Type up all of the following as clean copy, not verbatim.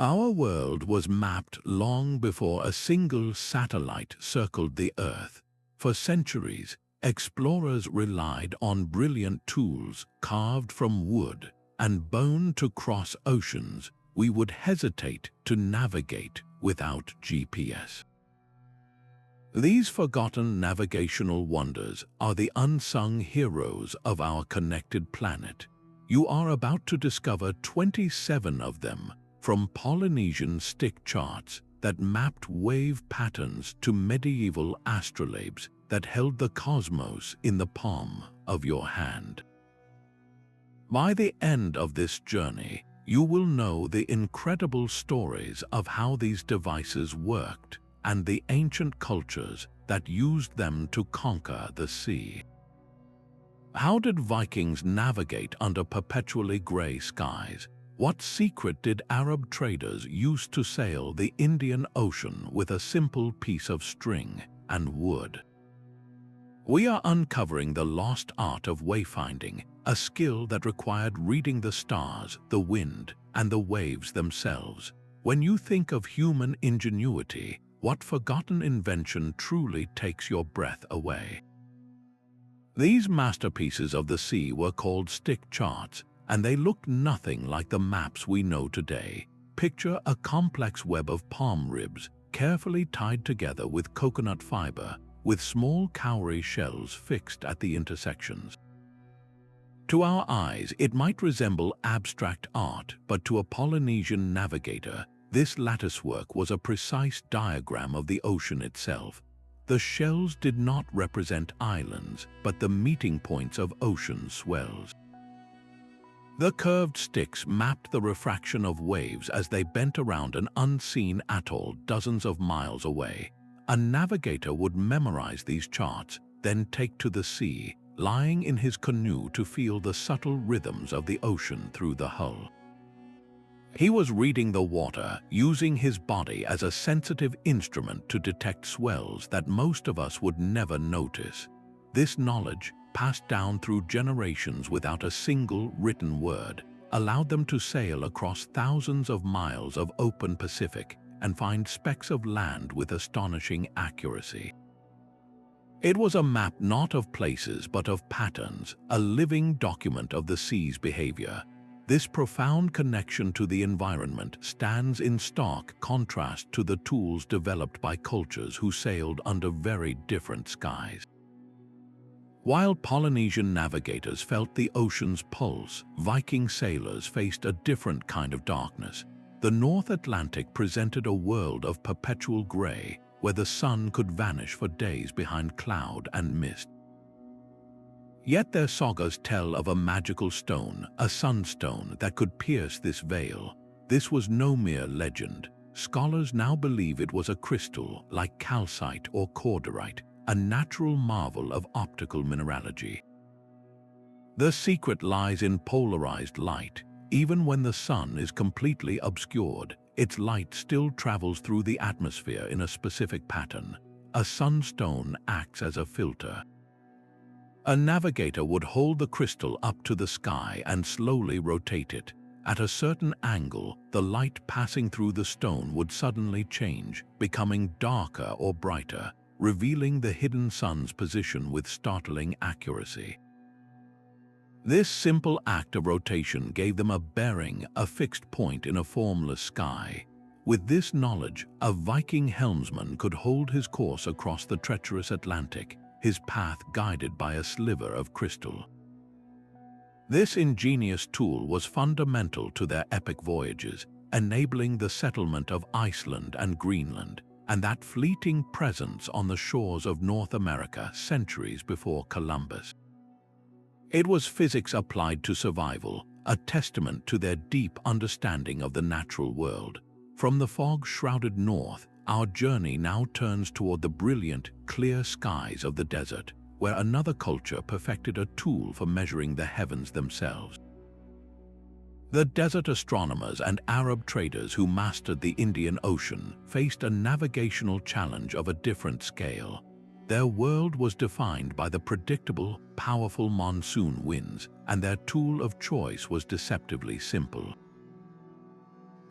Our world was mapped long before a single satellite circled the Earth. For centuries, explorers relied on brilliant tools carved from wood and bone to cross oceans we would hesitate to navigate without GPS. These forgotten navigational wonders are the unsung heroes of our connected planet. You are about to discover 27 of them, from Polynesian stick charts that mapped wave patterns to medieval astrolabes that held the cosmos in the palm of your hand. By the end of this journey, you will know the incredible stories of how these devices worked and the ancient cultures that used them to conquer the sea. How did Vikings navigate under perpetually gray skies? What secret did Arab traders use to sail the Indian Ocean with a simple piece of string and wood? We are uncovering the lost art of wayfinding, a skill that required reading the stars, the wind, and the waves themselves. When you think of human ingenuity, what forgotten invention truly takes your breath away? These masterpieces of the sea were called stick charts, and they looked nothing like the maps we know today. Picture a complex web of palm ribs, carefully tied together with coconut fiber, with small cowrie shells fixed at the intersections. To our eyes, it might resemble abstract art, but to a Polynesian navigator, this latticework was a precise diagram of the ocean itself. The shells did not represent islands, but the meeting points of ocean swells. The curved sticks mapped the refraction of waves as they bent around an unseen atoll dozens of miles away. A navigator would memorize these charts, then take to the sea, lying in his canoe to feel the subtle rhythms of the ocean through the hull. He was reading the water, using his body as a sensitive instrument to detect swells that most of us would never notice. This knowledge, passed down through generations without a single written word, allowed them to sail across thousands of miles of open Pacific and find specks of land with astonishing accuracy. It was a map not of places but of patterns, a living document of the sea's behavior. This profound connection to the environment stands in stark contrast to the tools developed by cultures who sailed under very different skies. While Polynesian navigators felt the ocean's pulse, Viking sailors faced a different kind of darkness. The North Atlantic presented a world of perpetual gray, where the sun could vanish for days behind cloud and mist. Yet their sagas tell of a magical stone, a sunstone, that could pierce this veil. This was no mere legend. Scholars now believe it was a crystal like calcite or cordierite, a natural marvel of optical mineralogy. The secret lies in polarized light. Even when the sun is completely obscured, its light still travels through the atmosphere in a specific pattern. A sunstone acts as a filter. A navigator would hold the crystal up to the sky and slowly rotate it. At a certain angle, the light passing through the stone would suddenly change, becoming darker or brighter, revealing the hidden sun's position with startling accuracy. This simple act of rotation gave them a bearing, a fixed point in a formless sky. With this knowledge, a Viking helmsman could hold his course across the treacherous Atlantic, his path guided by a sliver of crystal. This ingenious tool was fundamental to their epic voyages, enabling the settlement of Iceland and Greenland, and that fleeting presence on the shores of North America centuries before Columbus. It was physics applied to survival, a testament to their deep understanding of the natural world. From the fog-shrouded north, our journey now turns toward the brilliant, clear skies of the desert, where another culture perfected a tool for measuring the heavens themselves. The desert astronomers and Arab traders who mastered the Indian Ocean faced a navigational challenge of a different scale. Their world was defined by the predictable, powerful monsoon winds, and their tool of choice was deceptively simple.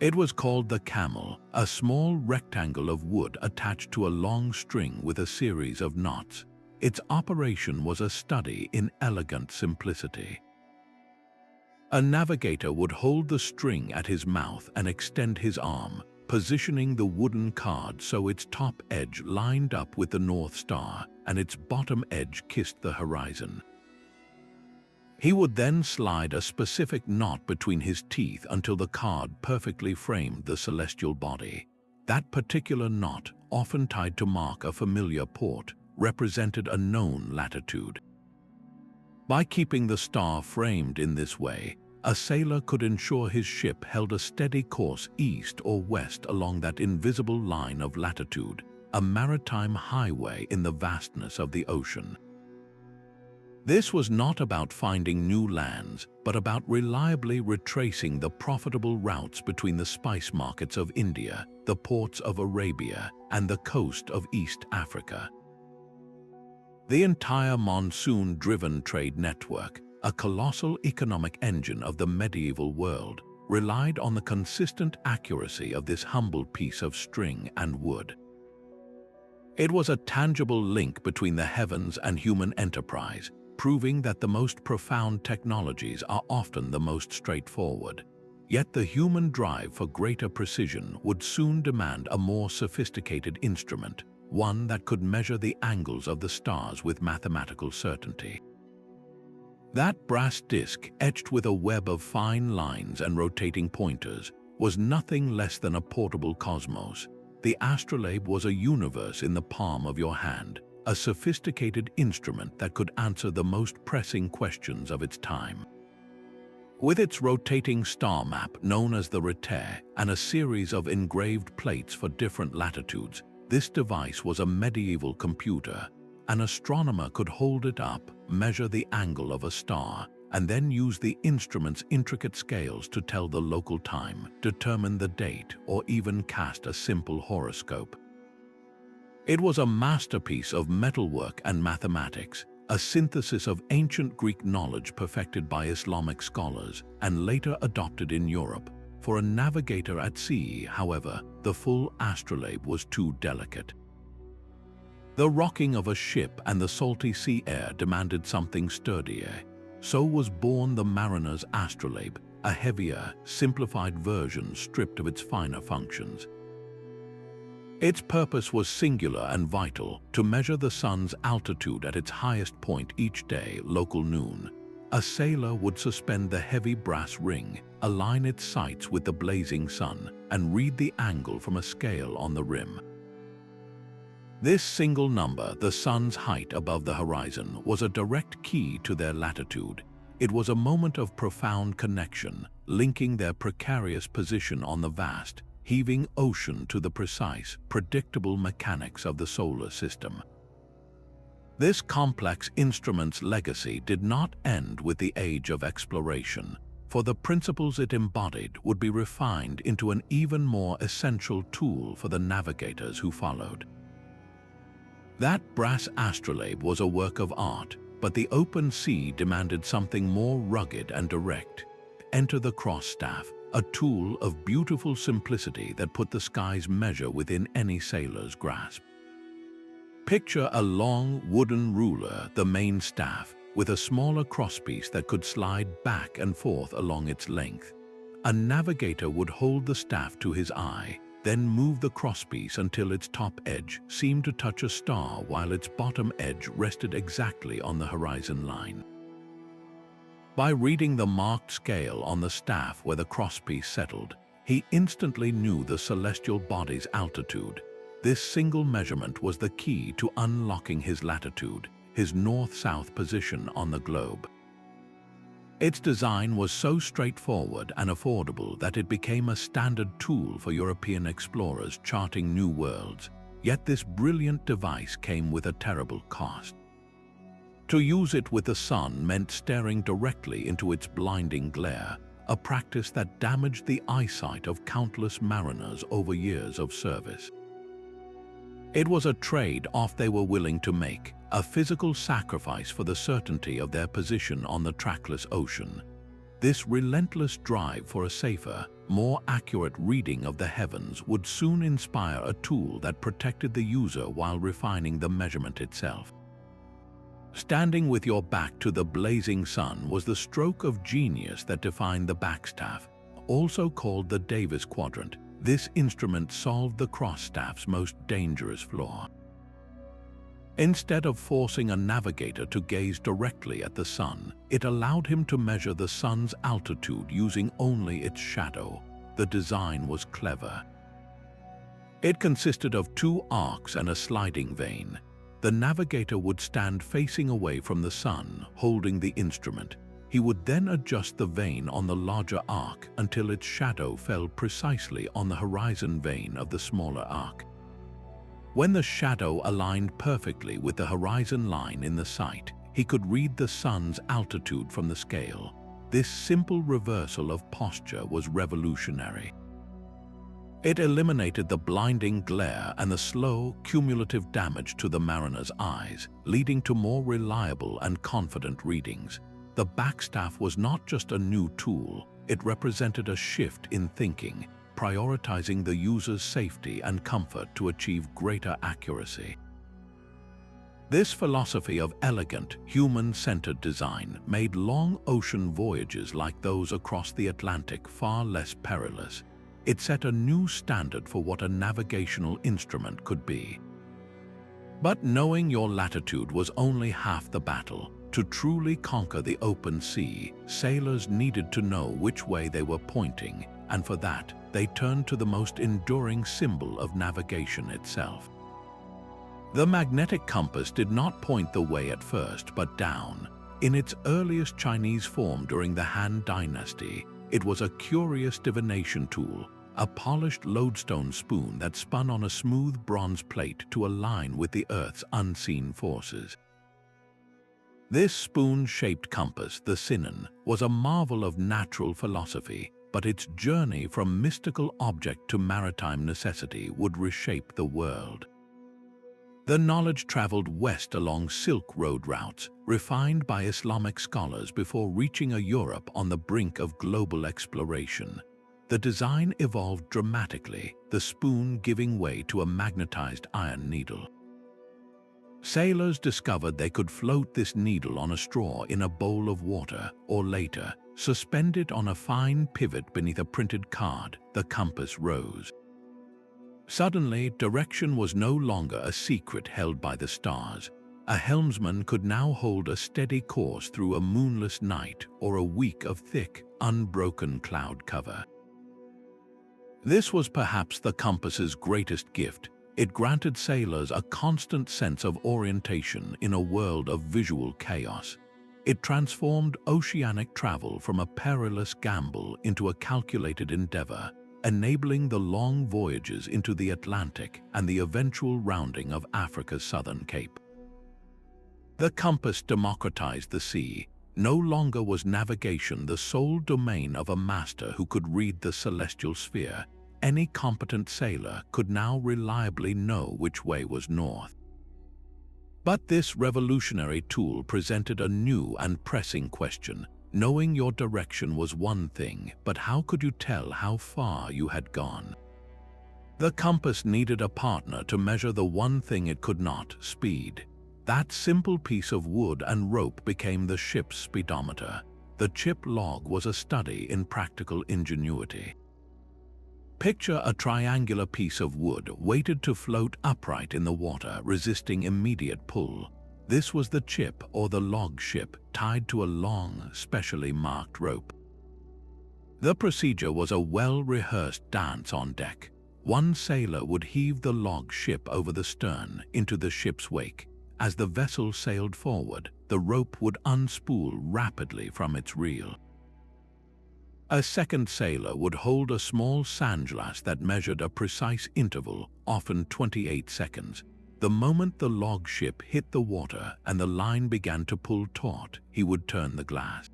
It was called the Kamal, a small rectangle of wood attached to a long string with a series of knots. Its operation was a study in elegant simplicity. A navigator would hold the string at his mouth and extend his arm, positioning the wooden card so its top edge lined up with the North Star and its bottom edge kissed the horizon. He would then slide a specific knot between his teeth until the card perfectly framed the celestial body. That particular knot, often tied to mark a familiar port, represented a known latitude. By keeping the star framed in this way, a sailor could ensure his ship held a steady course east or west along that invisible line of latitude, a maritime highway in the vastness of the ocean. This was not about finding new lands, but about reliably retracing the profitable routes between the spice markets of India, the ports of Arabia, and the coast of East Africa. The entire monsoon-driven trade network, a colossal economic engine of the medieval world, relied on the consistent accuracy of this humble piece of string and wood. It was a tangible link between the heavens and human enterprise, proving that the most profound technologies are often the most straightforward. Yet the human drive for greater precision would soon demand a more sophisticated instrument, one that could measure the angles of the stars with mathematical certainty. That brass disc, etched with a web of fine lines and rotating pointers, was nothing less than a portable cosmos. The astrolabe was a universe in the palm of your hand, a sophisticated instrument that could answer the most pressing questions of its time. With its rotating star map known as the Reter and a series of engraved plates for different latitudes, this device was a medieval computer. An astronomer could hold it up, measure the angle of a star, and then use the instrument's intricate scales to tell the local time, determine the date, or even cast a simple horoscope. It was a masterpiece of metalwork and mathematics, a synthesis of ancient Greek knowledge perfected by Islamic scholars and later adopted in Europe. For a navigator at sea, however, the full astrolabe was too delicate. The rocking of a ship and the salty sea air demanded something sturdier. So was born the mariner's astrolabe, a heavier, simplified version stripped of its finer functions. Its purpose was singular and vital: to measure the sun's altitude at its highest point each day, local noon. A sailor would suspend the heavy brass ring, align its sights with the blazing sun, and read the angle from a scale on the rim. This single number, the sun's height above the horizon, was a direct key to their latitude. It was a moment of profound connection, linking their precarious position on the vast, heaving ocean to the precise, predictable mechanics of the solar system. This complex instrument's legacy did not end with the age of exploration, for the principles it embodied would be refined into an even more essential tool for the navigators who followed. That brass astrolabe was a work of art, but the open sea demanded something more rugged and direct. Enter the cross staff, a tool of beautiful simplicity that put the sky's measure within any sailor's grasp. Picture a long wooden ruler, the main staff, with a smaller crosspiece that could slide back and forth along its length. A navigator would hold the staff to his eye, then move the crosspiece until its top edge seemed to touch a star while its bottom edge rested exactly on the horizon line. By reading the marked scale on the staff where the crosspiece settled, he instantly knew the celestial body's altitude. This single measurement was the key to unlocking his latitude, his north-south position on the globe. Its design was so straightforward and affordable that it became a standard tool for European explorers charting new worlds. Yet this brilliant device came with a terrible cost. To use it with the sun meant staring directly into its blinding glare, a practice that damaged the eyesight of countless mariners over years of service. It was a trade-off they were willing to make, a physical sacrifice for the certainty of their position on the trackless ocean. This relentless drive for a safer, more accurate reading of the heavens would soon inspire a tool that protected the user while refining the measurement itself. Standing with your back to the blazing sun was the stroke of genius that defined the Backstaff, also called the Davis quadrant. This instrument solved the crossstaff's most dangerous flaw. Instead of forcing a navigator to gaze directly at the sun, it allowed him to measure the sun's altitude using only its shadow. The design was clever. It consisted of 2 arcs and a sliding vane. The navigator would stand facing away from the sun, holding the instrument. He would then adjust the vane on the larger arc until its shadow fell precisely on the horizon vane of the smaller arc. When the shadow aligned perfectly with the horizon line in the sight, he could read the sun's altitude from the scale. This simple reversal of posture was revolutionary. It eliminated the blinding glare and the slow, cumulative damage to the mariner's eyes, leading to more reliable and confident readings. The Backstaff was not just a new tool, it represented a shift in thinking, prioritizing the user's safety and comfort to achieve greater accuracy. This philosophy of elegant, human-centered design made long ocean voyages like those across the Atlantic far less perilous. It set a new standard for what a navigational instrument could be. But knowing your latitude was only half the battle. To truly conquer the open sea, sailors needed to know which way they were pointing, and for that, they turned to the most enduring symbol of navigation itself. The magnetic compass did not point the way at first, but down. In its earliest Chinese form during the Han Dynasty, it was a curious divination tool, a polished lodestone spoon that spun on a smooth bronze plate to align with the Earth's unseen forces. This spoon-shaped compass, the Sinan, was a marvel of natural philosophy, but its journey from mystical object to maritime necessity would reshape the world. The knowledge traveled west along Silk Road routes, refined by Islamic scholars before reaching a Europe on the brink of global exploration. The design evolved dramatically, the spoon giving way to a magnetized iron needle. Sailors discovered they could float this needle on a straw in a bowl of water, or later, suspend it on a fine pivot beneath a printed card. The compass rose. Suddenly, direction was no longer a secret held by the stars. A helmsman could now hold a steady course through a moonless night or a week of thick, unbroken cloud cover. This was perhaps the compass's greatest gift. It granted sailors a constant sense of orientation in a world of visual chaos. It transformed oceanic travel from a perilous gamble into a calculated endeavor, enabling the long voyages into the Atlantic and the eventual rounding of Africa's southern cape. The compass democratized the sea. No longer was navigation the sole domain of a master who could read the celestial sphere. Any competent sailor could now reliably know which way was north. But this revolutionary tool presented a new and pressing question. Knowing your direction was one thing, but how could you tell how far you had gone? The compass needed a partner to measure the one thing it could not: speed. That simple piece of wood and rope became the ship's speedometer. The chip log was a study in practical ingenuity. Picture a triangular piece of wood weighted to float upright in the water, resisting immediate pull. This was the chip, or the log ship, tied to a long, specially marked rope. The procedure was a well-rehearsed dance on deck. One sailor would heave the log ship over the stern into the ship's wake. As the vessel sailed forward, the rope would unspool rapidly from its reel. A second sailor would hold a small sandglass that measured a precise interval, often 28 seconds. The moment the log ship hit the water and the line began to pull taut, he would turn the glass.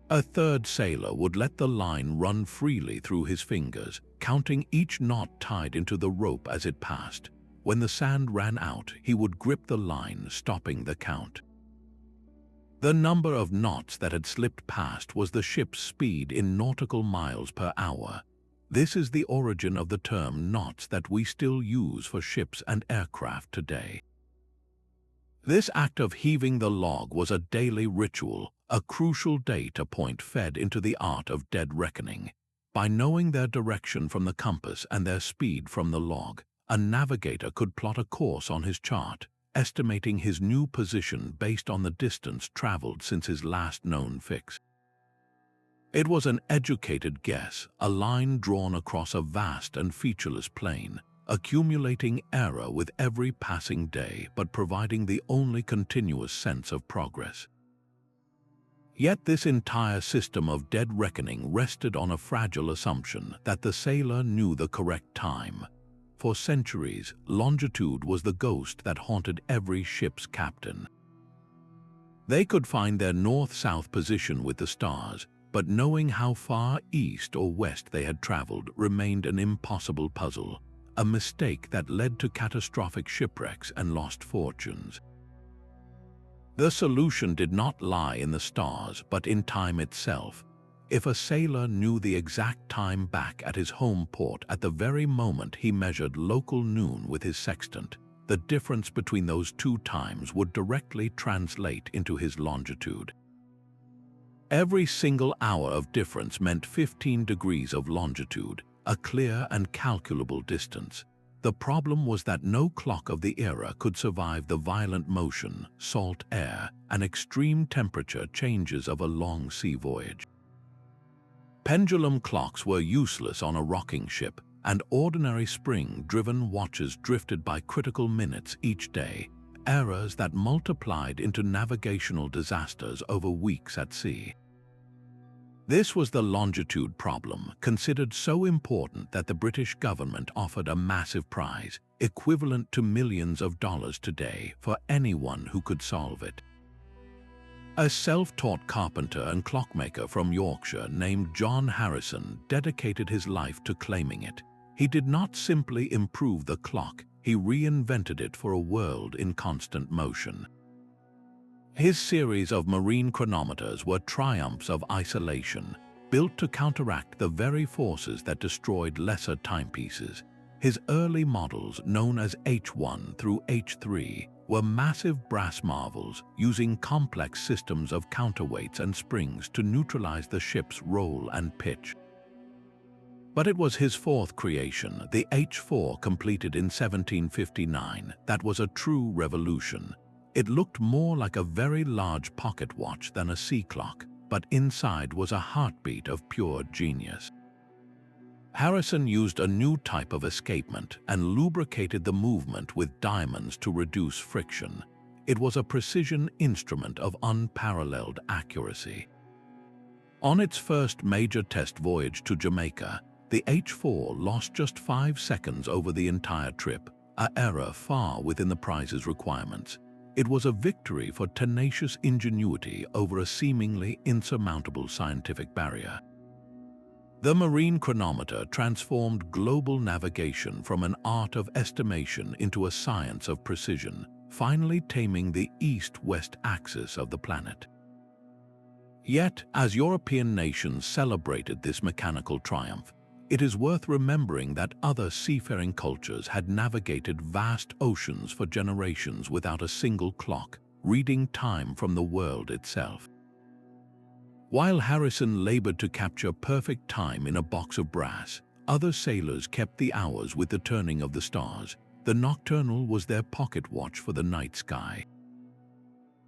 A third sailor would let the line run freely through his fingers, counting each knot tied into the rope as it passed. When the sand ran out, he would grip the line, stopping the count. The number of knots that had slipped past was the ship's speed in nautical miles per hour. This is the origin of the term knots that we still use for ships and aircraft today. This act of heaving the log was a daily ritual, a crucial data point fed into the art of dead reckoning. By knowing their direction from the compass and their speed from the log, a navigator could plot a course on his chart, estimating his new position based on the distance traveled since his last known fix. It was an educated guess, a line drawn across a vast and featureless plain, accumulating error with every passing day but providing the only continuous sense of progress. Yet this entire system of dead reckoning rested on a fragile assumption that the sailor knew the correct time. For centuries, longitude was the ghost that haunted every ship's captain. They could find their north-south position with the stars, but knowing how far east or west they had traveled remained an impossible puzzle, a mistake that led to catastrophic shipwrecks and lost fortunes. The solution did not lie in the stars, but in time itself. If a sailor knew the exact time back at his home port at the very moment he measured local noon with his sextant, the difference between those two times would directly translate into his longitude. Every single hour of difference meant 15 degrees of longitude, a clear and calculable distance. The problem was that no clock of the era could survive the violent motion, salt air, and extreme temperature changes of a long sea voyage. Pendulum clocks were useless on a rocking ship, and ordinary spring-driven watches drifted by critical minutes each day, errors that multiplied into navigational disasters over weeks at sea. This was the longitude problem, considered so important that the British government offered a massive prize, equivalent to millions of dollars today, for anyone who could solve it. A self-taught carpenter and clockmaker from Yorkshire named John Harrison dedicated his life to claiming it. He did not simply improve the clock, he reinvented it for a world in constant motion. His series of marine chronometers were triumphs of isolation, built to counteract the very forces that destroyed lesser timepieces. His early models, known as H1 through H3, were massive brass marvels using complex systems of counterweights and springs to neutralize the ship's roll and pitch. But it was his fourth creation, the H4 completed in 1759, that was a true revolution. It looked more like a very large pocket watch than a sea clock, but inside was a heartbeat of pure genius. Harrison used a new type of escapement and lubricated the movement with diamonds to reduce friction. It was a precision instrument of unparalleled accuracy. On its first major test voyage to Jamaica, the H4 lost just 5 seconds over the entire trip, an error far within the prize's requirements. It was a victory for tenacious ingenuity over a seemingly insurmountable scientific barrier. The marine chronometer transformed global navigation from an art of estimation into a science of precision, finally taming the east-west axis of the planet. Yet, as European nations celebrated this mechanical triumph, it is worth remembering that other seafaring cultures had navigated vast oceans for generations without a single clock, reading time from the world itself. While Harrison labored to capture perfect time in a box of brass, other sailors kept the hours with the turning of the stars. The Nocturnal was their pocket watch for the night sky.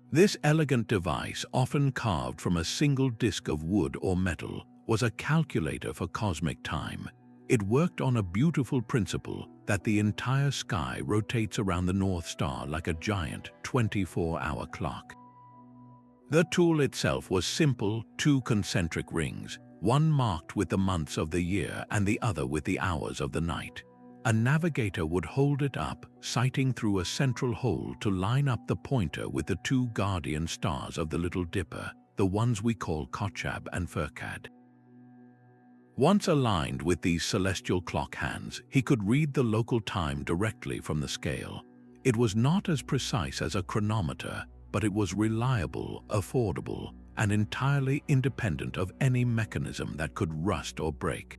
This elegant device, often carved from a single disc of wood or metal, was a calculator for cosmic time. It worked on a beautiful principle that the entire sky rotates around the North Star like a giant 24-hour clock. The tool itself was simple, 2 concentric rings, one marked with the months of the year and the other with the hours of the night. A navigator would hold it up, sighting through a central hole to line up the pointer with the 2 guardian stars of the Little Dipper, the ones we call Kochab and Firkad. Once aligned with these celestial clock hands, he could read the local time directly from the scale. It was not as precise as a chronometer, but it was reliable, affordable, and entirely independent of any mechanism that could rust or break.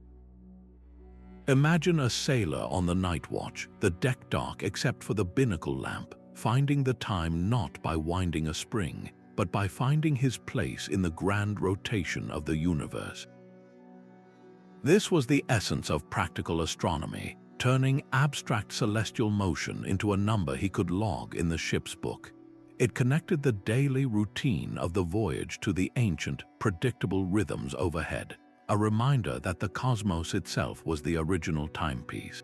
Imagine a sailor on the night watch, the deck dark except for the binnacle lamp, finding the time not by winding a spring, but by finding his place in the grand rotation of the universe. This was the essence of practical astronomy, turning abstract celestial motion into a number he could log in the ship's book. It connected the daily routine of the voyage to the ancient, predictable rhythms overhead, a reminder that the cosmos itself was the original timepiece.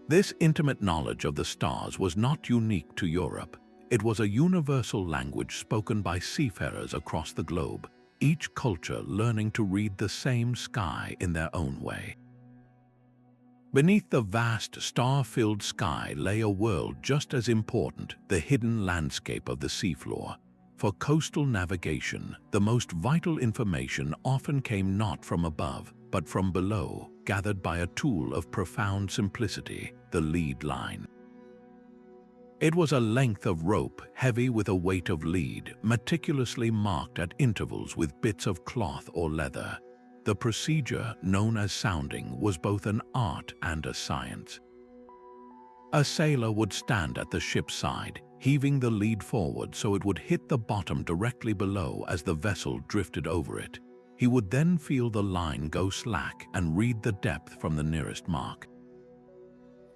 This intimate knowledge of the stars was not unique to Europe. It was a universal language spoken by seafarers across the globe, each culture learning to read the same sky in their own way. Beneath the vast, star-filled sky lay a world just as important, the hidden landscape of the seafloor. For coastal navigation, the most vital information often came not from above, but from below, gathered by a tool of profound simplicity, the lead line. It was a length of rope heavy with a weight of lead, meticulously marked at intervals with bits of cloth or leather. The procedure, known as sounding, was both an art and a science. A sailor would stand at the ship's side, heaving the lead forward so it would hit the bottom directly below as the vessel drifted over it. He would then feel the line go slack and read the depth from the nearest mark.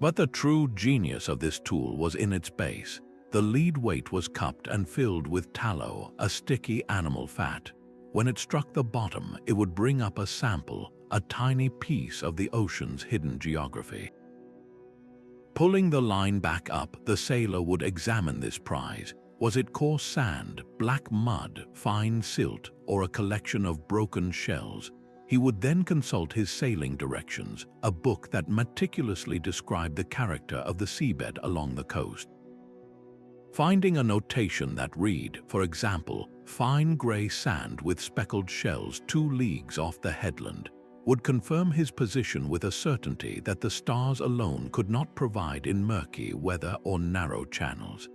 But the true genius of this tool was in its base. The lead weight was cupped and filled with tallow, a sticky animal fat. When it struck the bottom, it would bring up a sample, a tiny piece of the ocean's hidden geography. Pulling the line back up, the sailor would examine this prize. Was it coarse sand, black mud, fine silt, or a collection of broken shells? He would then consult his sailing directions, a book that meticulously described the character of the seabed along the coast. Finding a notation that read, for example, fine gray sand with speckled shells 2 leagues off the headland, would confirm his position with a certainty that the stars alone could not provide in murky weather or narrow channels.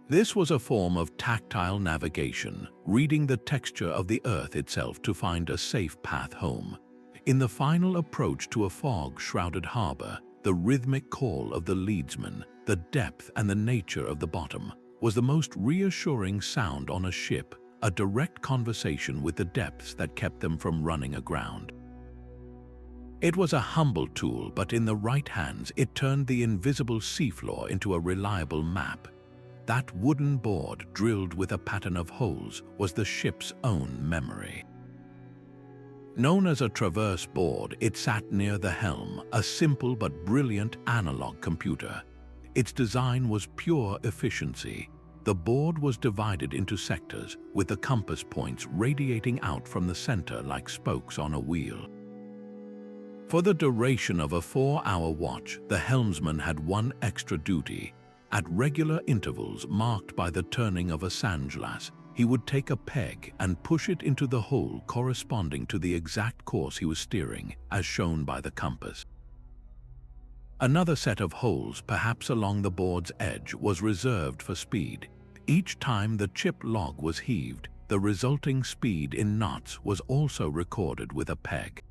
This was a form of tactile navigation, reading the texture of the earth itself to find a safe path home. In the final approach to a fog-shrouded harbor, the rhythmic call of the leadsman, the depth and the nature of the bottom, was the most reassuring sound on a ship, a direct conversation with the depths that kept them from running aground. It was a humble tool, but in the right hands it turned the invisible seafloor into a reliable map. That wooden board drilled with a pattern of holes was the ship's own memory. Known as a traverse board, it sat near the helm, a simple but brilliant analog computer. Its design was pure efficiency. The board was divided into sectors, with the compass points radiating out from the center like spokes on a wheel. For the duration of a 4-hour watch, the helmsman had one extra duty. At regular intervals marked by the turning of a sandglass, he would take a peg and push it into the hole corresponding to the exact course he was steering, as shown by the compass. Another set of holes, perhaps along the board's edge, was reserved for speed. Each time the chip log was heaved, the resulting speed in knots was also recorded with a peg.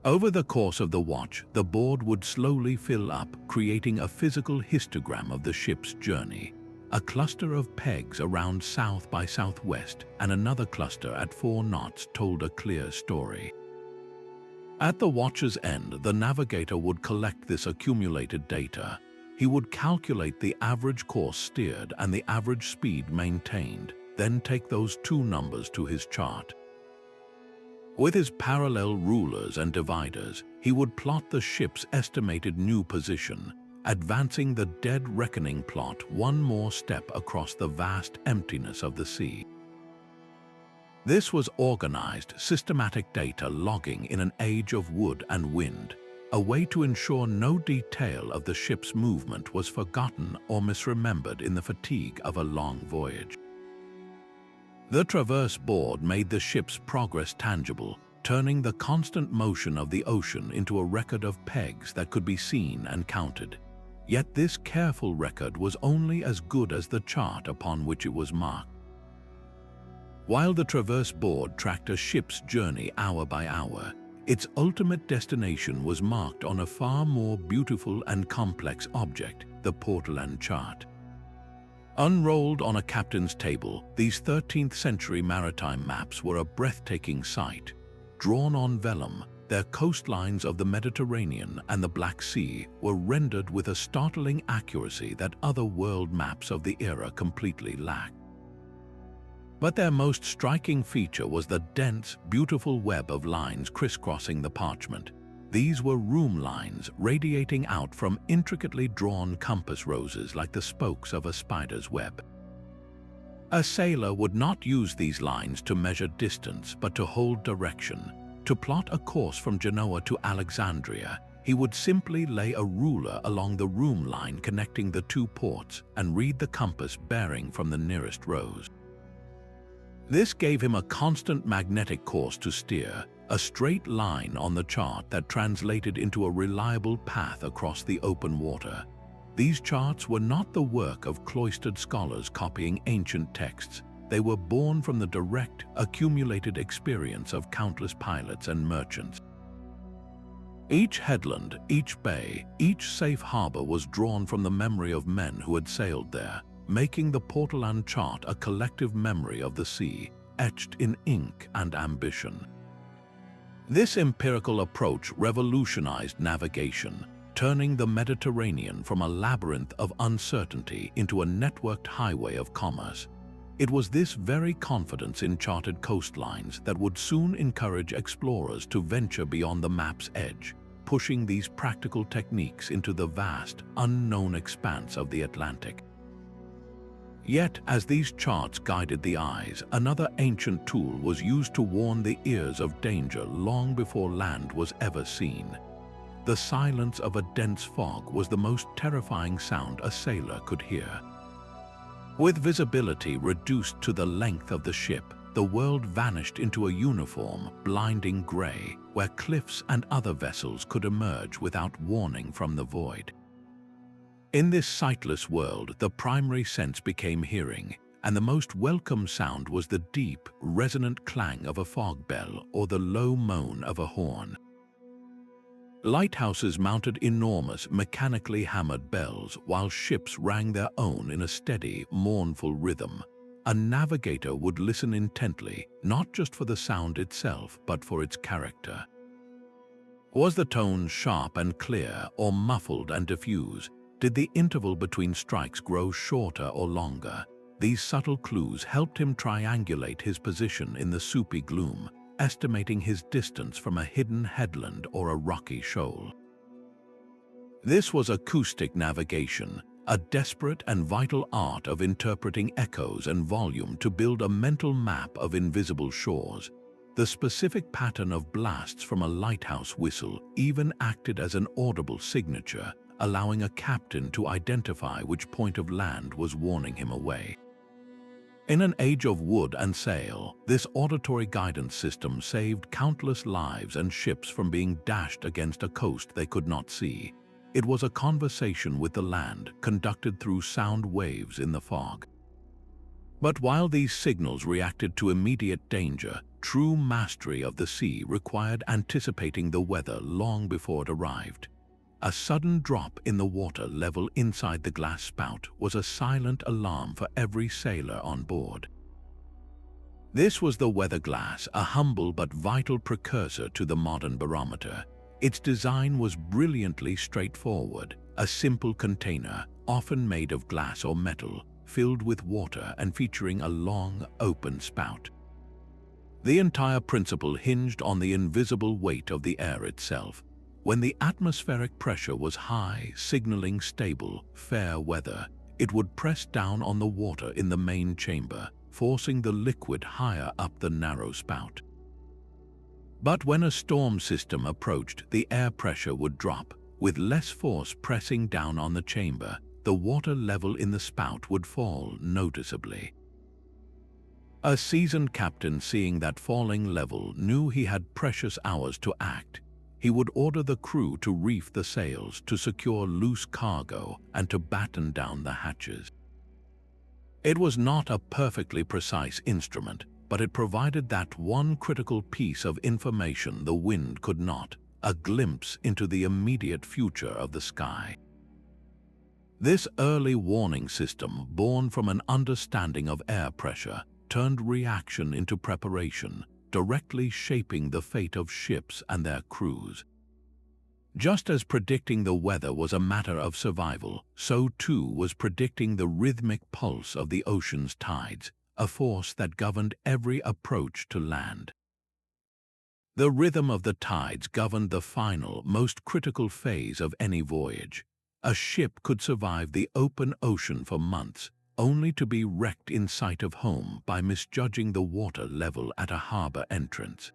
Over the course of the watch, the board would slowly fill up, creating a physical histogram of the ship's journey. A cluster of pegs around south by southwest and another cluster at 4 knots told a clear story. At the watch's end, the navigator would collect this accumulated data. He would calculate the average course steered and the average speed maintained, then take those 2 numbers to his chart. With his parallel rulers and dividers, he would plot the ship's estimated new position, advancing the dead reckoning plot one more step across the vast emptiness of the sea. This was organized, systematic data logging in an age of wood and wind, a way to ensure no detail of the ship's movement was forgotten or misremembered in the fatigue of a long voyage. The traverse board made the ship's progress tangible, turning the constant motion of the ocean into a record of pegs that could be seen and counted. Yet this careful record was only as good as the chart upon which it was marked. While the traverse board tracked a ship's journey hour by hour, its ultimate destination was marked on a far more beautiful and complex object, the Portolan Chart. Unrolled on a captain's table, these 13th century maritime maps were a breathtaking sight. Drawn on vellum, their coastlines of the Mediterranean and the Black Sea were rendered with a startling accuracy that other world maps of the era completely lacked. But their most striking feature was the dense, beautiful web of lines crisscrossing the parchment. These were room lines radiating out from intricately drawn compass roses like the spokes of a spider's web. A sailor would not use these lines to measure distance, but to hold direction. To plot a course from Genoa to Alexandria, he would simply lay a ruler along the room line connecting the two ports and read the compass bearing from the nearest rose. This gave him a constant magnetic course to steer, a straight line on the chart that translated into a reliable path across the open water. These charts were not the work of cloistered scholars copying ancient texts. They were born from the direct, accumulated experience of countless pilots and merchants. Each headland, each bay, each safe harbor was drawn from the memory of men who had sailed there, making the Portolan Chart a collective memory of the sea, etched in ink and ambition. This empirical approach revolutionized navigation, turning the Mediterranean from a labyrinth of uncertainty into a networked highway of commerce. It was this very confidence in charted coastlines that would soon encourage explorers to venture beyond the map's edge, pushing these practical techniques into the vast, unknown expanse of the Atlantic. Yet, as these charts guided the eyes, another ancient tool was used to warn the ears of danger long before land was ever seen. The silence of a dense fog was the most terrifying sound a sailor could hear. With visibility reduced to the length of the ship, the world vanished into a uniform, blinding gray, where cliffs and other vessels could emerge without warning from the void. In this sightless world, the primary sense became hearing, and the most welcome sound was the deep, resonant clang of a fog bell or the low moan of a horn. Lighthouses mounted enormous, mechanically hammered bells, while ships rang their own in a steady, mournful rhythm. A navigator would listen intently, not just for the sound itself, but for its character. Was the tone sharp and clear, or muffled and diffuse? Did the interval between strikes grow shorter or longer? These subtle clues helped him triangulate his position in the soupy gloom, estimating his distance from a hidden headland or a rocky shoal. This was acoustic navigation, a desperate and vital art of interpreting echoes and volume to build a mental map of invisible shores. The specific pattern of blasts from a lighthouse whistle even acted as an audible signature, allowing a captain to identify which point of land was warning him away. In an age of wood and sail, this auditory guidance system saved countless lives and ships from being dashed against a coast they could not see. It was a conversation with the land, conducted through sound waves in the fog. But while these signals reacted to immediate danger, true mastery of the sea required anticipating the weather long before it arrived. A sudden drop in the water level inside the glass spout was a silent alarm for every sailor on board. This was the weather glass, a humble but vital precursor to the modern barometer. Its design was brilliantly straightforward, a simple container, often made of glass or metal, filled with water and featuring a long, open spout. The entire principle hinged on the invisible weight of the air itself. When the atmospheric pressure was high, signaling stable, fair weather, it would press down on the water in the main chamber, forcing the liquid higher up the narrow spout. But when a storm system approached, the air pressure would drop. With less force pressing down on the chamber, the water level in the spout would fall noticeably. A seasoned captain seeing that falling level knew he had precious hours to act. he would order the crew to reef the sails, to secure loose cargo, and to batten down the hatches. It was not a perfectly precise instrument, but it provided that one critical piece of information the wind could not, a glimpse into the immediate future of the sky. This early warning system, born from an understanding of air pressure, turned reaction into preparation, directly shaping the fate of ships and their crews. Just as predicting the weather was a matter of survival, so too was predicting the rhythmic pulse of the ocean's tides, a force that governed every approach to land. The rhythm of the tides governed the final, most critical phase of any voyage. A ship could survive the open ocean for months, only to be wrecked in sight of home by misjudging the water level at a harbor entrance.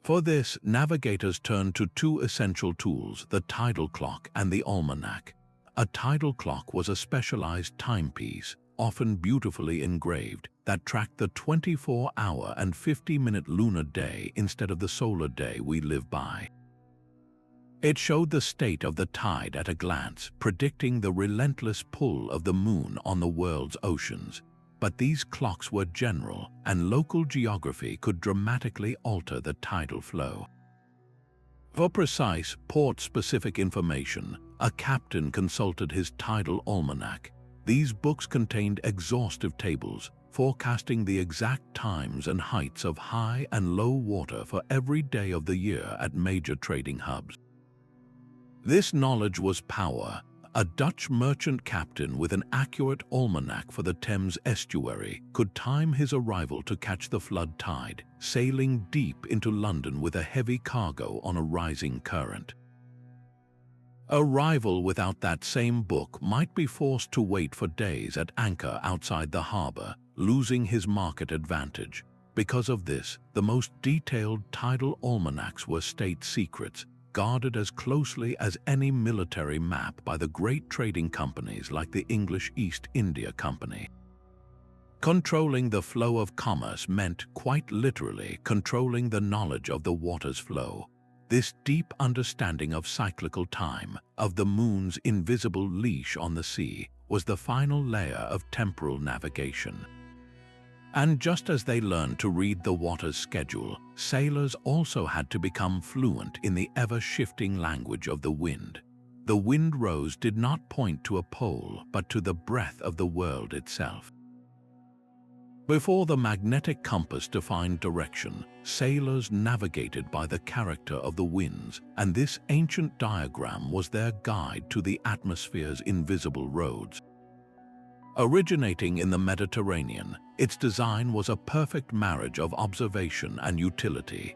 For this, navigators turned to two essential tools, the tidal clock and the almanac. A tidal clock was a specialized timepiece, often beautifully engraved, that tracked the 24-hour and 50-minute lunar day instead of the solar day we live by. It showed the state of the tide at a glance, predicting the relentless pull of the moon on the world's oceans. But these clocks were general, and local geography could dramatically alter the tidal flow. For precise, port-specific information, a captain consulted his tidal almanac. These books contained exhaustive tables, forecasting the exact times and heights of high and low water for every day of the year at major trading hubs. This knowledge was power. A Dutch merchant captain with an accurate almanac for the Thames estuary could time his arrival to catch the flood tide, sailing deep into London with a heavy cargo on a rising current. A rival without that same book might be forced to wait for days at anchor outside the harbor, losing his market advantage. Because of this, the most detailed tidal almanacs were state secrets, guarded as closely as any military map by the great trading companies like the English East India Company. Controlling the flow of commerce meant, quite literally, controlling the knowledge of the water's flow. This deep understanding of cyclical time, of the moon's invisible leash on the sea, was the final layer of temporal navigation. And just as they learned to read the water's schedule, sailors also had to become fluent in the ever-shifting language of the wind. The wind rose did not point to a pole, but to the breath of the world itself. Before the magnetic compass defined direction, sailors navigated by the character of the winds, and this ancient diagram was their guide to the atmosphere's invisible roads. Originating in the Mediterranean, its design was a perfect marriage of observation and utility.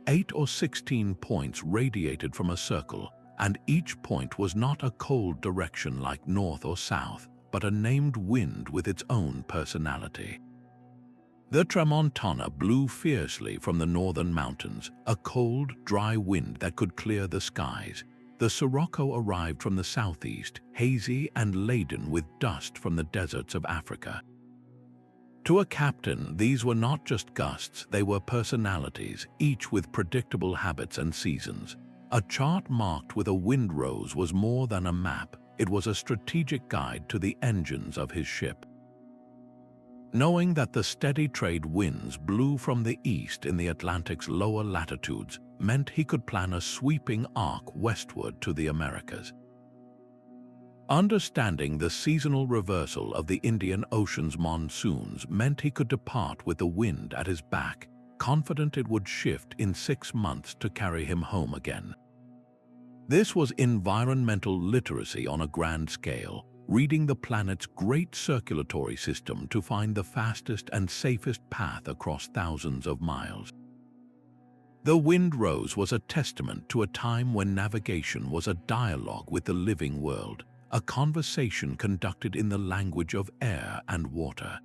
8 or 16 points radiated from a circle, and each point was not a cold direction like north or south, but a named wind with its own personality. The tramontana blew fiercely from the northern mountains, a cold, dry wind that could clear the skies. The sirocco arrived from the southeast, hazy and laden with dust from the deserts of Africa. To a captain, these were not just gusts, they were personalities, each with predictable habits and seasons. A chart marked with a wind rose was more than a map, it was a strategic guide to the engines of his ship. Knowing that the steady trade winds blew from the east in the Atlantic's lower latitudes meant he could plan a sweeping arc westward to the Americas. Understanding the seasonal reversal of the Indian Ocean's monsoons meant he could depart with the wind at his back, confident it would shift in 6 months to carry him home again. This was environmental literacy on a grand scale, reading the planet's great circulatory system to find the fastest and safest path across thousands of miles. The wind rose was a testament to a time when navigation was a dialogue with the living world, a conversation conducted in the language of air and water.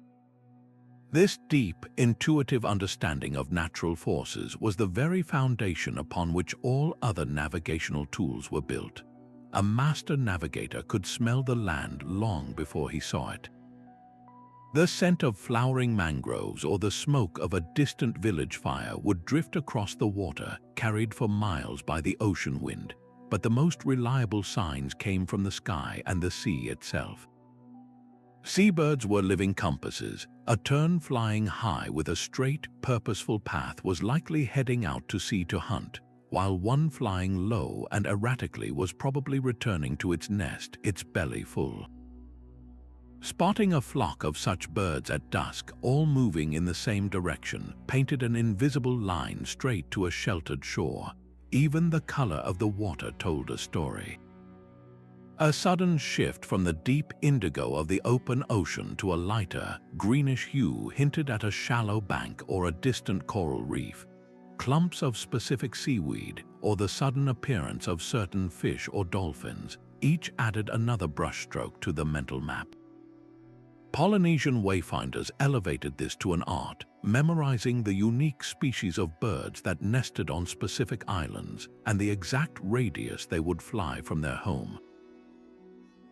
This deep, intuitive understanding of natural forces was the very foundation upon which all other navigational tools were built. A master navigator could smell the land long before he saw it. The scent of flowering mangroves or the smoke of a distant village fire would drift across the water, carried for miles by the ocean wind, but the most reliable signs came from the sky and the sea itself. Seabirds were living compasses. A tern flying high with a straight, purposeful path was likely heading out to sea to hunt, while one flying low and erratically was probably returning to its nest, its belly full. Spotting a flock of such birds at dusk, all moving in the same direction, painted an invisible line straight to a sheltered shore. Even the color of the water told a story. A sudden shift from the deep indigo of the open ocean to a lighter, greenish hue hinted at a shallow bank or a distant coral reef. Clumps of specific seaweed, or the sudden appearance of certain fish or dolphins, each added another brushstroke to the mental map. Polynesian wayfinders elevated this to an art, memorizing the unique species of birds that nested on specific islands and the exact radius they would fly from their home.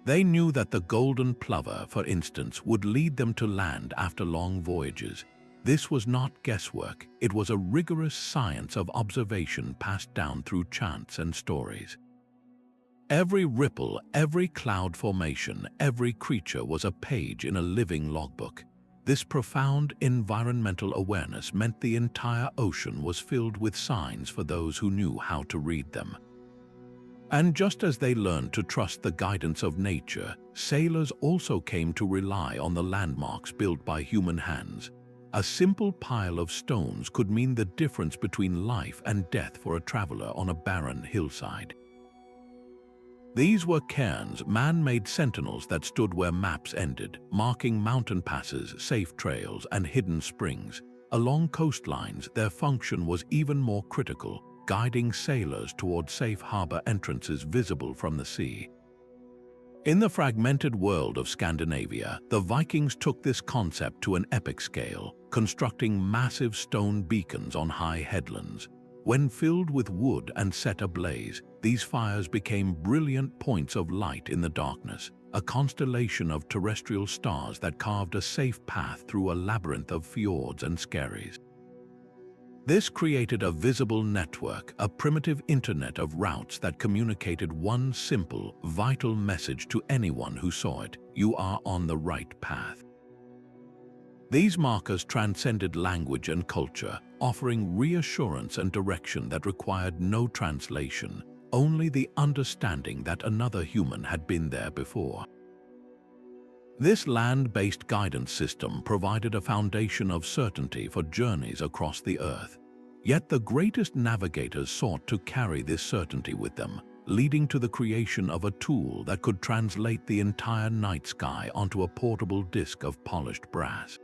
They knew that the golden plover, for instance, would lead them to land after long voyages. This was not guesswork, it was a rigorous science of observation passed down through chants and stories. Every ripple, every cloud formation, every creature was a page in a living logbook. This profound environmental awareness meant the entire ocean was filled with signs for those who knew how to read them. And just as they learned to trust the guidance of nature, sailors also came to rely on the landmarks built by human hands. A simple pile of stones could mean the difference between life and death for a traveler on a barren hillside. These were cairns, man-made sentinels that stood where maps ended, marking mountain passes, safe trails, and hidden springs. Along coastlines, their function was even more critical, guiding sailors toward safe harbor entrances visible from the sea. In the fragmented world of Scandinavia, the Vikings took this concept to an epic scale, constructing massive stone beacons on high headlands. When filled with wood and set ablaze, these fires became brilliant points of light in the darkness, a constellation of terrestrial stars that carved a safe path through a labyrinth of fjords and skerries. This created a visible network, a primitive internet of routes that communicated one simple, vital message to anyone who saw it: you are on the right path. These markers transcended language and culture, offering reassurance and direction that required no translation, only the understanding that another human had been there before. This land-based guidance system provided a foundation of certainty for journeys across the Earth. Yet the greatest navigators sought to carry this certainty with them, leading to the creation of a tool that could translate the entire night sky onto a portable disc of polished brass.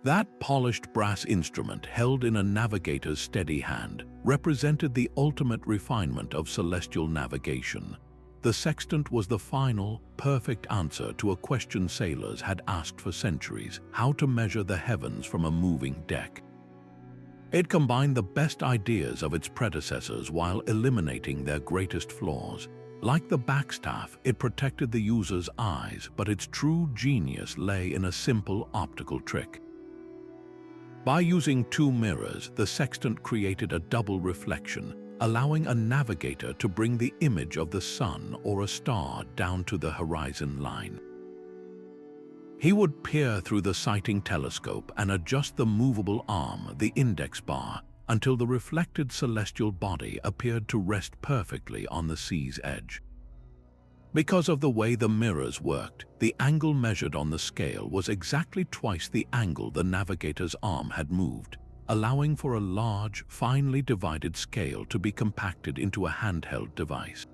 That polished brass instrument, held in a navigator's steady hand, represented the ultimate refinement of celestial navigation. The sextant was the final, perfect answer to a question sailors had asked for centuries: how to measure the heavens from a moving deck. It combined the best ideas of its predecessors while eliminating their greatest flaws. Like the backstaff, it protected the user's eyes, but its true genius lay in a simple optical trick. By using two mirrors, the sextant created a double reflection, allowing a navigator to bring the image of the sun or a star down to the horizon line. He would peer through the sighting telescope and adjust the movable arm, the index bar, until the reflected celestial body appeared to rest perfectly on the sea's edge. Because of the way the mirrors worked, the angle measured on the scale was exactly twice the angle the navigator's arm had moved, allowing for a large, finely divided scale to be compacted into a handheld device.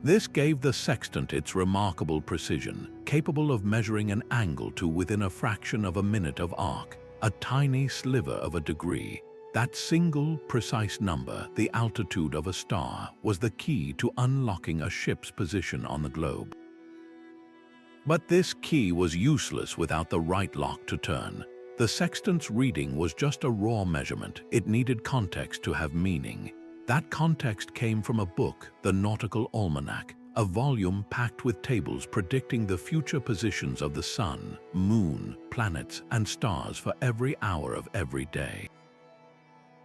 This gave the sextant its remarkable precision, capable of measuring an angle to within a fraction of a minute of arc, a tiny sliver of a degree. That single, precise number, the altitude of a star, was the key to unlocking a ship's position on the globe. But this key was useless without the right lock to turn. The sextant's reading was just a raw measurement. It needed context to have meaning. That context came from a book, the Nautical Almanac, a volume packed with tables predicting the future positions of the sun, moon, planets, and stars for every hour of every day.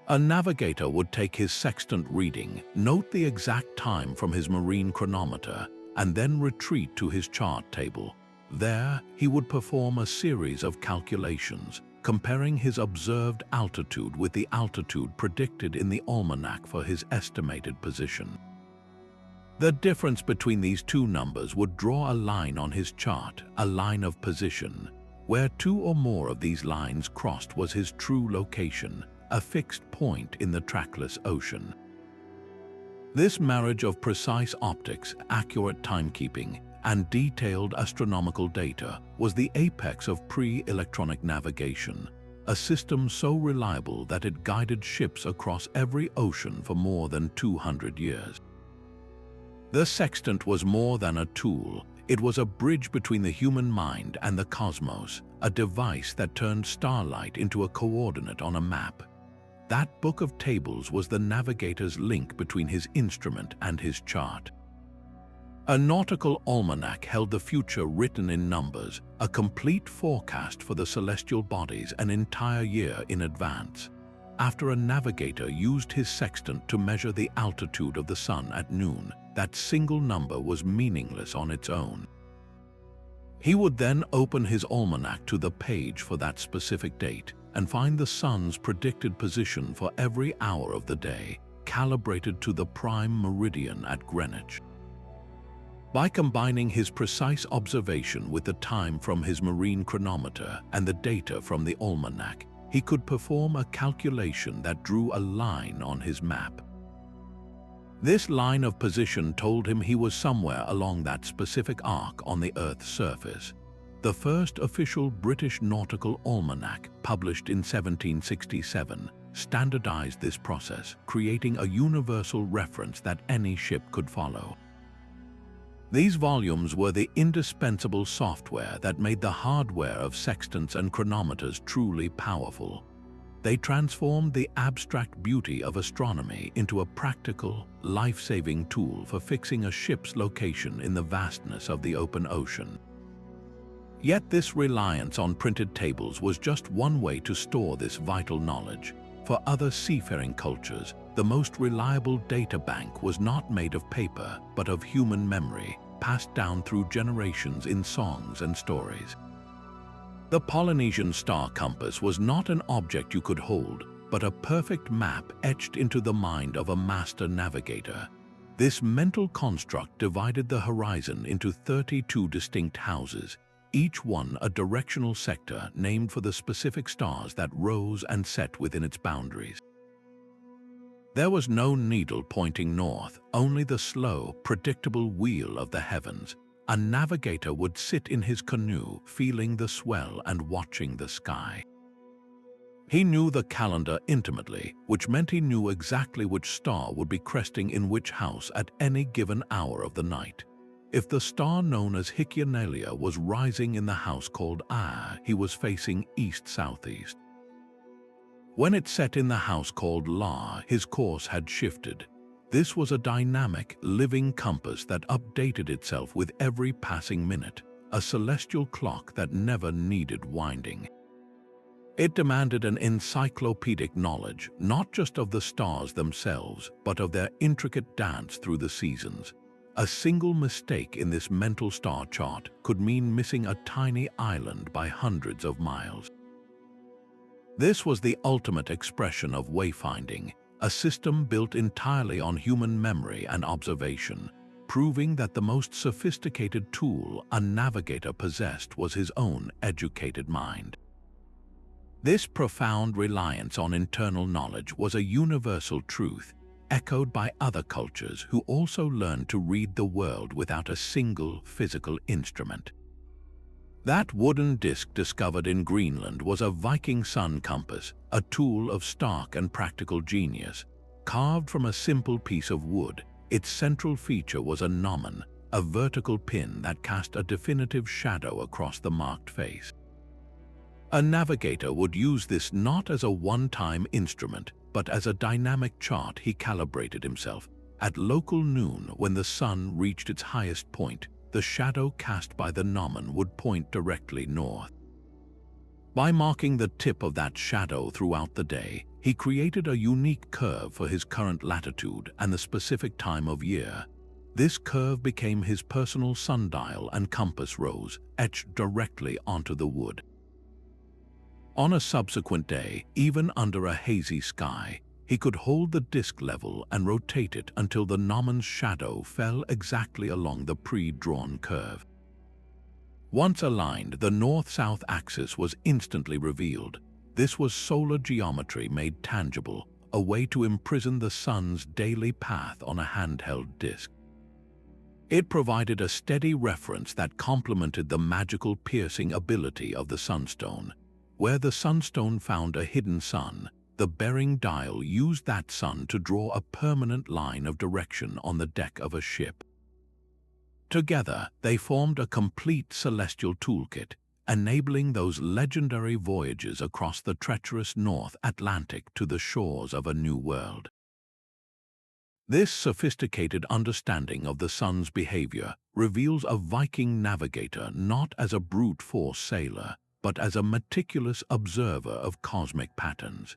A navigator would take his sextant reading, note the exact time from his marine chronometer, and then retreat to his chart table. There, he would perform a series of calculations, comparing his observed altitude with the altitude predicted in the almanac for his estimated position. The difference between these two numbers would draw a line on his chart, a line of position. Where two or more of these lines crossed was his true location, a fixed point in the trackless ocean. This marriage of precise optics, accurate timekeeping, and detailed astronomical data was the apex of pre-electronic navigation, a system so reliable that it guided ships across every ocean for more than 200 years. The sextant was more than a tool. It was a bridge between the human mind and the cosmos, a device that turned starlight into a coordinate on a map. That book of tables was the navigator's link between his instrument and his chart. A nautical almanac held the future written in numbers, a complete forecast for the celestial bodies an entire year in advance. After a navigator used his sextant to measure the altitude of the sun at noon, that single number was meaningless on its own. He would then open his almanac to the page for that specific date and find the sun's predicted position for every hour of the day, calibrated to the prime meridian at Greenwich. By combining his precise observation with the time from his marine chronometer and the data from the almanac, he could perform a calculation that drew a line on his map. This line of position told him he was somewhere along that specific arc on the Earth's surface. The first official British Nautical Almanac, published in 1767, standardized this process, creating a universal reference that any ship could follow. These volumes were the indispensable software that made the hardware of sextants and chronometers truly powerful. They transformed the abstract beauty of astronomy into a practical, life-saving tool for fixing a ship's location in the vastness of the open ocean. Yet this reliance on printed tables was just one way to store this vital knowledge. For other seafaring cultures, the most reliable data bank was not made of paper, but of human memory, passed down through generations in songs and stories. The Polynesian star compass was not an object you could hold, but a perfect map etched into the mind of a master navigator. This mental construct divided the horizon into 32 distinct houses, each one a directional sector named for the specific stars that rose and set within its boundaries. There was no needle pointing north, only the slow, predictable wheel of the heavens. A navigator would sit in his canoe, feeling the swell and watching the sky. He knew the calendar intimately, which meant he knew exactly which star would be cresting in which house at any given hour of the night. If the star known as Hicyonalia was rising in the house called he was facing east-southeast. When it set in the house called La, his course had shifted. This was a dynamic, living compass that updated itself with every passing minute, a celestial clock that never needed winding. It demanded an encyclopedic knowledge, not just of the stars themselves, but of their intricate dance through the seasons. A single mistake in this mental star chart could mean missing a tiny island by hundreds of miles. This was the ultimate expression of wayfinding, a system built entirely on human memory and observation, proving that the most sophisticated tool a navigator possessed was his own educated mind. This profound reliance on internal knowledge was a universal truth, echoed by other cultures who also learned to read the world without a single physical instrument. That wooden disc discovered in Greenland was a Viking Sun Compass, a tool of stark and practical genius. Carved from a simple piece of wood, its central feature was a gnomon, a vertical pin that cast a definitive shadow across the marked face. A navigator would use this not as a one-time instrument, but as a dynamic chart he calibrated himself. At local noon, when the sun reached its highest point, the shadow cast by the gnomon would point directly north. By marking the tip of that shadow throughout the day, he created a unique curve for his current latitude and the specific time of year. This curve became his personal sundial and compass rose, etched directly onto the wood. On a subsequent day, even under a hazy sky, he could hold the disk level and rotate it until the gnomon's shadow fell exactly along the pre-drawn curve. Once aligned, the north-south axis was instantly revealed. This was solar geometry made tangible, a way to imprison the sun's daily path on a handheld disk. It provided a steady reference that complemented the magical piercing ability of the sunstone. Where the sunstone found a hidden sun, the bearing dial used that sun to draw a permanent line of direction on the deck of a ship. Together, they formed a complete celestial toolkit, enabling those legendary voyages across the treacherous North Atlantic to the shores of a new world. This sophisticated understanding of the sun's behavior reveals a Viking navigator not as a brute force sailor, but as a meticulous observer of cosmic patterns.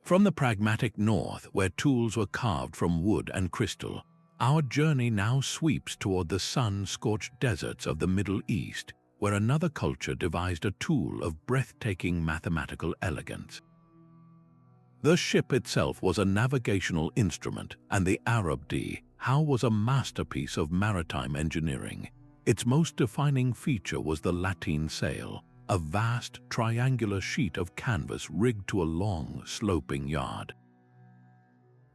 From the pragmatic north, where tools were carved from wood and crystal, our journey now sweeps toward the sun-scorched deserts of the Middle East, where another culture devised a tool of breathtaking mathematical elegance. The ship itself was a navigational instrument, and the Arab dhow was a masterpiece of maritime engineering. Its most defining feature was the lateen sail, a vast triangular sheet of canvas rigged to a long, sloping yard.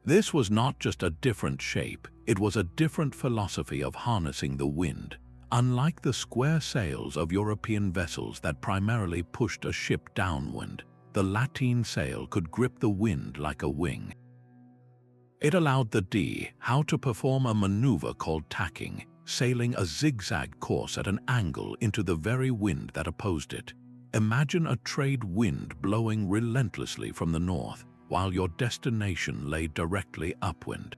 This was not just a different shape, it was a different philosophy of harnessing the wind. Unlike the square sails of European vessels that primarily pushed a ship downwind, the lateen sail could grip the wind like a wing. It allowed the dhow to perform a maneuver called tacking, sailing a zigzag course at an angle into the very wind that opposed it. Imagine a trade wind blowing relentlessly from the north, while your destination lay directly upwind.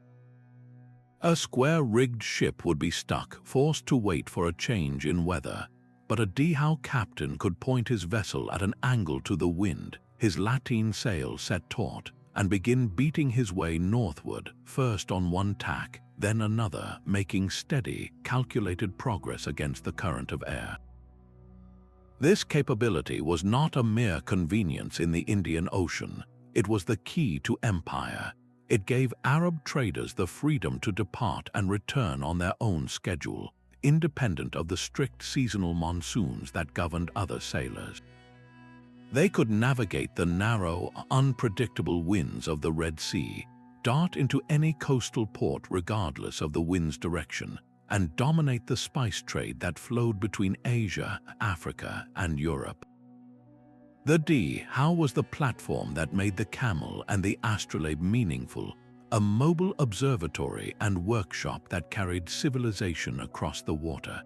A square-rigged ship would be stuck, forced to wait for a change in weather, but a dhow captain could point his vessel at an angle to the wind, his lateen sail set taut, and begin beating his way northward, first on one tack, then another, making steady, calculated progress against the current of air. This capability was not a mere convenience in the Indian Ocean. It was the key to empire. It gave Arab traders the freedom to depart and return on their own schedule, independent of the strict seasonal monsoons that governed other sailors. They could navigate the narrow, unpredictable winds of the Red Sea, dart into any coastal port regardless of the wind's direction, and dominate the spice trade that flowed between Asia, Africa, and Europe. The dhow was the platform that made the camel and the astrolabe meaningful, a mobile observatory and workshop that carried civilization across the water.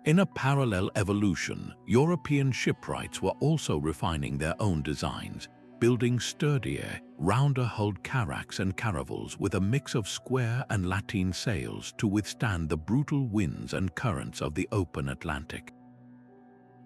In a parallel evolution, European shipwrights were also refining their own designs, building sturdier, rounder-hulled carracks and caravels with a mix of square and lateen sails to withstand the brutal winds and currents of the open Atlantic.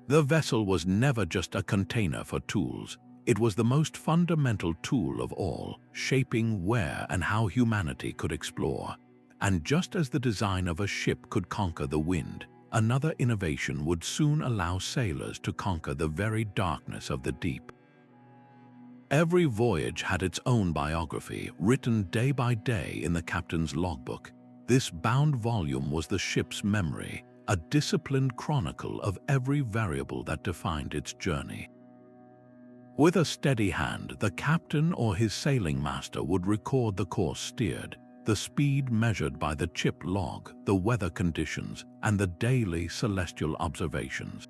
The vessel was never just a container for tools. It was the most fundamental tool of all, shaping where and how humanity could explore. And just as the design of a ship could conquer the wind, another innovation would soon allow sailors to conquer the very darkness of the deep. Every voyage had its own biography, written day by day in the captain's logbook. This bound volume was the ship's memory, a disciplined chronicle of every variable that defined its journey. With a steady hand, the captain or his sailing master would record the course steered, the speed measured by the ship log, the weather conditions, and the daily celestial observations.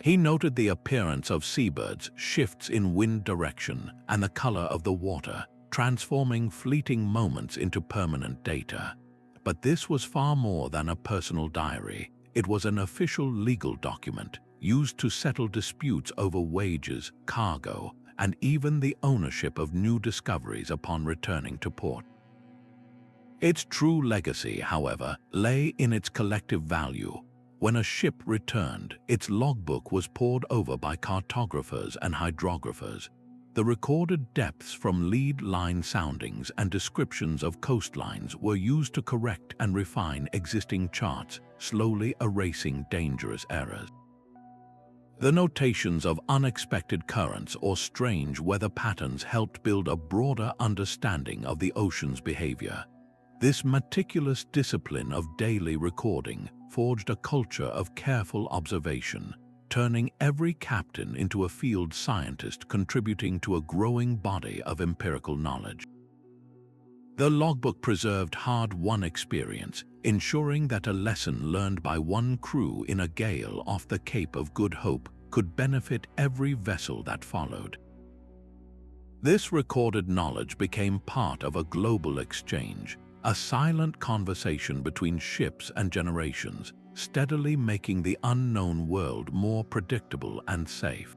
He noted the appearance of seabirds, shifts in wind direction, and the color of the water, transforming fleeting moments into permanent data. But this was far more than a personal diary. It was an official legal document, used to settle disputes over wages, cargo, and even the ownership of new discoveries upon returning to port. Its true legacy, however, lay in its collective value. When a ship returned, its logbook was pored over by cartographers and hydrographers. The recorded depths from lead line soundings and descriptions of coastlines were used to correct and refine existing charts, slowly erasing dangerous errors. The notations of unexpected currents or strange weather patterns helped build a broader understanding of the ocean's behavior. This meticulous discipline of daily recording forged a culture of careful observation, turning every captain into a field scientist contributing to a growing body of empirical knowledge. The logbook preserved hard-won experience, ensuring that a lesson learned by one crew in a gale off the Cape of Good Hope could benefit every vessel that followed. This recorded knowledge became part of a global exchange, a silent conversation between ships and generations, steadily making the unknown world more predictable and safe.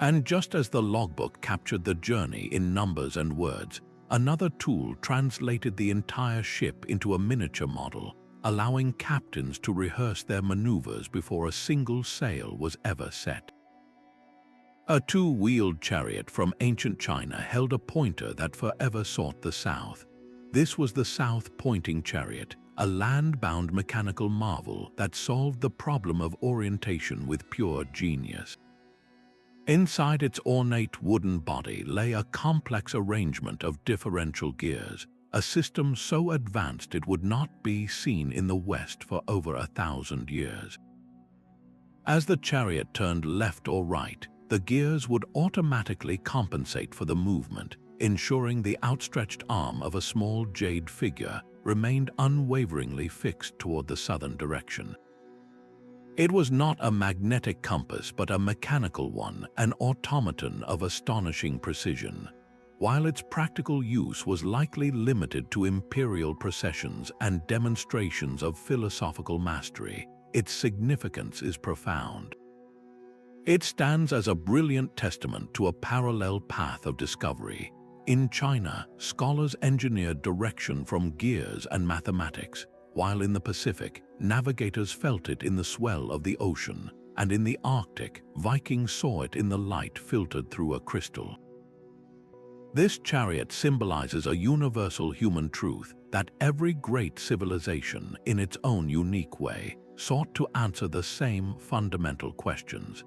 And just as the logbook captured the journey in numbers and words, another tool translated the entire ship into a miniature model, allowing captains to rehearse their maneuvers before a single sail was ever set. A two-wheeled chariot from ancient China held a pointer that forever sought the south. This was the south-pointing chariot, a land-bound mechanical marvel that solved the problem of orientation with pure genius. Inside its ornate wooden body lay a complex arrangement of differential gears, a system so advanced it would not be seen in the West for over 1,000 years. As the chariot turned left or right, the gears would automatically compensate for the movement, ensuring the outstretched arm of a small jade figure remained unwaveringly fixed toward the southern direction. It was not a magnetic compass but a mechanical one, an automaton of astonishing precision. While its practical use was likely limited to imperial processions and demonstrations of philosophical mastery, its significance is profound. It stands as a brilliant testament to a parallel path of discovery. In China, scholars engineered direction from gears and mathematics, while in the Pacific, navigators felt it in the swell of the ocean, and in the Arctic, Vikings saw it in the light filtered through a crystal. This chariot symbolizes a universal human truth that every great civilization, in its own unique way, sought to answer the same fundamental questions.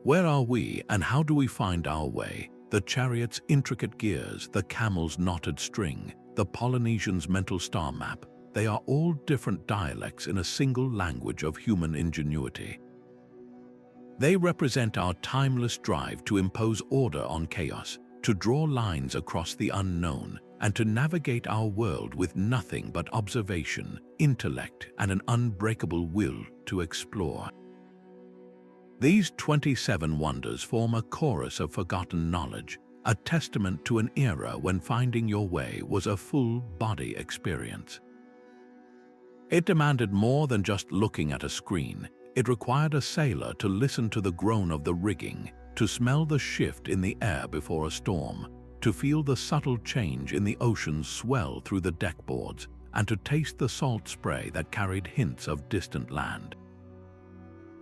Where are we and how do we find our way? The chariot's intricate gears, the camel's knotted string, the Polynesian's mental star map, they are all different dialects in a single language of human ingenuity. They represent our timeless drive to impose order on chaos, to draw lines across the unknown, and to navigate our world with nothing but observation, intellect, and an unbreakable will to explore. These 27 wonders form a chorus of forgotten knowledge, a testament to an era when finding your way was a full-body experience. It demanded more than just looking at a screen. It required a sailor to listen to the groan of the rigging, to smell the shift in the air before a storm, to feel the subtle change in the ocean's swell through the deckboards, and to taste the salt spray that carried hints of distant land.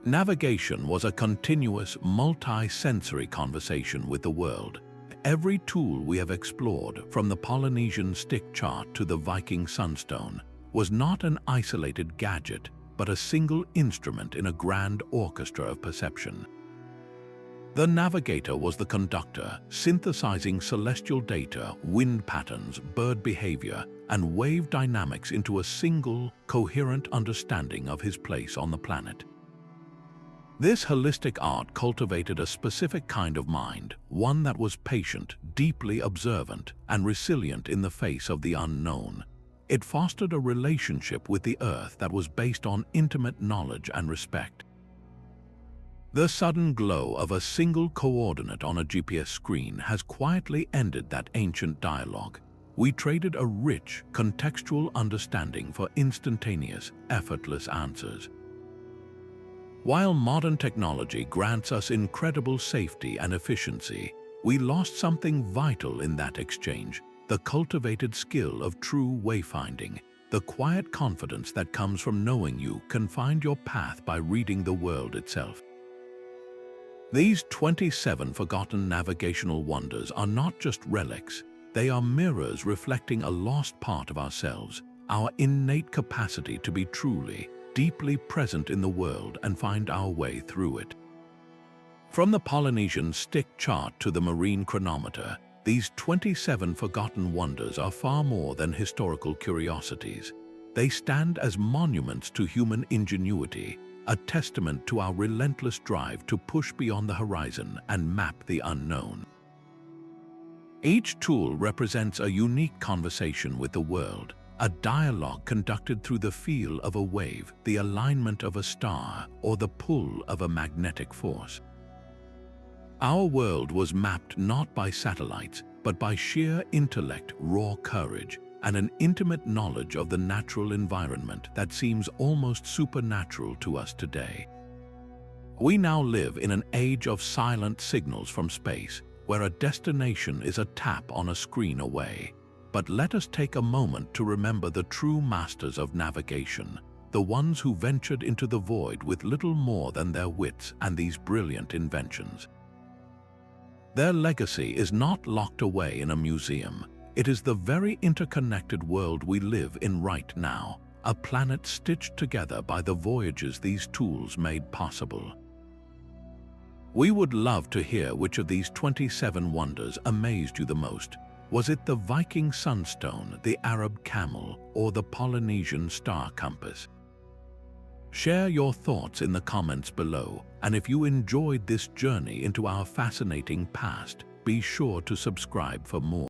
Navigation was a continuous, multi-sensory conversation with the world. Every tool we have explored, from the Polynesian stick chart to the Viking Sunstone, was not an isolated gadget, but a single instrument in a grand orchestra of perception. The navigator was the conductor, synthesizing celestial data, wind patterns, bird behavior, and wave dynamics into a single, coherent understanding of his place on the planet. This holistic art cultivated a specific kind of mind, one that was patient, deeply observant, and resilient in the face of the unknown. It fostered a relationship with the Earth that was based on intimate knowledge and respect. The sudden glow of a single coordinate on a GPS screen has quietly ended that ancient dialogue. We traded a rich, contextual understanding for instantaneous, effortless answers. While modern technology grants us incredible safety and efficiency, we lost something vital in that exchange: the cultivated skill of true wayfinding, the quiet confidence that comes from knowing you can find your path by reading the world itself. These 27 forgotten navigational wonders are not just relics, they are mirrors reflecting a lost part of ourselves, our innate capacity to be truly, deeply present in the world and find our way through it. From the Polynesian stick chart to the marine chronometer, these 27 forgotten wonders are far more than historical curiosities. They stand as monuments to human ingenuity, a testament to our relentless drive to push beyond the horizon and map the unknown. Each tool represents a unique conversation with the world, a dialogue conducted through the feel of a wave, the alignment of a star, or the pull of a magnetic force. Our world was mapped not by satellites, but by sheer intellect, raw courage, and an intimate knowledge of the natural environment that seems almost supernatural to us today. We now live in an age of silent signals from space, where a destination is a tap on a screen away. But let us take a moment to remember the true masters of navigation, the ones who ventured into the void with little more than their wits and these brilliant inventions. Their legacy is not locked away in a museum. It is the very interconnected world we live in right now, a planet stitched together by the voyages these tools made possible. We would love to hear which of these 27 wonders amazed you the most. Was it the Viking Sunstone, the Arab Camel, or the Polynesian star compass? Share your thoughts in the comments below, and if you enjoyed this journey into our fascinating past, be sure to subscribe for more.